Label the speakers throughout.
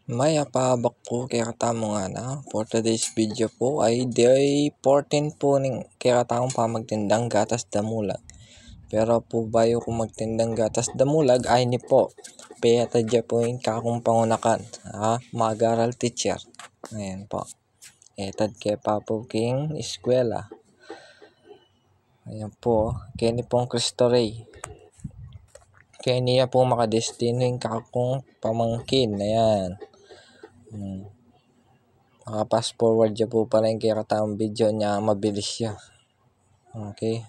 Speaker 1: May apabak po kaya katamo nga na. For today's video po ay day 14 po ning kaya katamo pa magtindang gatas damulag. Pero po bayo kung magtindang gatas damulag ay ni po. Piyata dya po yung kakong pangunakan. Mag-aral teacher. Ayan po. Etad kay Papo King eskwela. Ayan po. Kaya ni pong Cristo Rey. Kaya niya po makadestino yung kakong pamangkin. Ayan. Maka-fast forward dyan po pala yung kaya katamang video niya. Mabilis siya. Okay.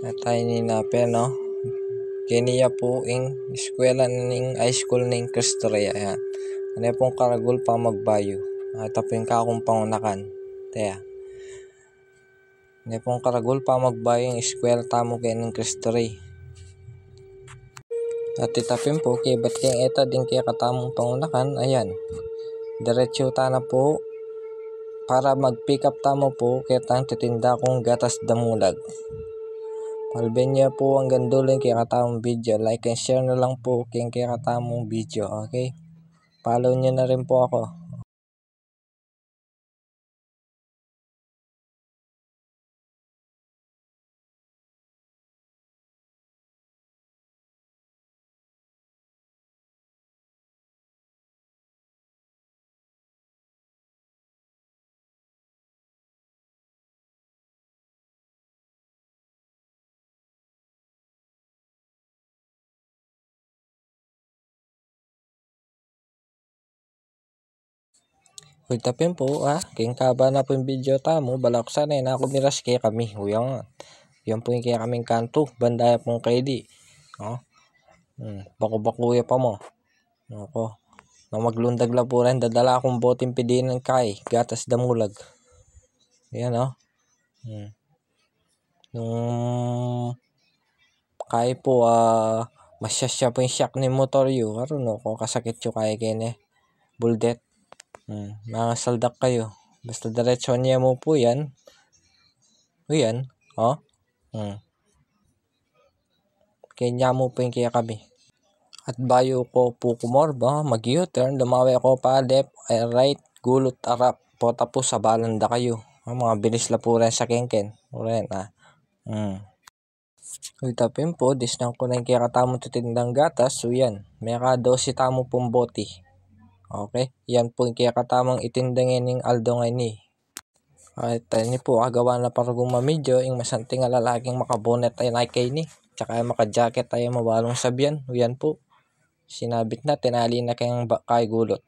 Speaker 1: At tayo ninapin, no? Kaya niya po yung eskwela ng high school ng Cristo Rey. Ayan. Ano pong karagol pa magbayo. Ito po yung kakong pangunakan. Kaya. Ano pong karagol pa magbayo yung eskwela tamo kayo ng Cristo Rey. At itapin po kaya ba't kaya ito din kaya katamong pangunakan. Ayan. Diretso na po para mag-pick up tamo po kaya tang titinda kong gatas damulag. Palben niya po ang gandulin kaya katamong video. Like and share na lang po kaya katamong video. Okay? Follow niyo na rin po ako. Uy, tapin po, king kaba na po yung video tamo, balak sana na ako miras kaya kami. Uyang, yan po yung kaya kaming kanto, bandaya pong kaili. Bako-bakuya pa mo. Ako, na maglundag lang po rin, dadala akong boting pidinan kay, gatas damulag. Ayan, Nung kaya po, masyasya po yung shock ni motor yu. Karoon ko, kasakit yung kaya kene. Buldet. Mga saldak kayo. Basta diretso niya mo po yan. O yan. Kaya mo po yung kaya kami. At bayo ko po kumorba, mag-U-turn, lumawi ako pa left, right, gulot, arap. Po tapos sa balanda kayo. Mga bilis la po rin sa kengken. O rin, Tapin po, disnang ko na yung kaya katamo tutindang gatas. So yan, may ka-12 tamo pong boti. Okay, yan po yung kaya katamang itindangin ng Aldo ngayon ni. At ni po, agawa na para gumamidyo, yung masanting lalaking makabonet ay nakay ni. Tsaka maka-jacket ay mabalong sabyan. Yan po, sinabit na, tinali na kayong kay gulot.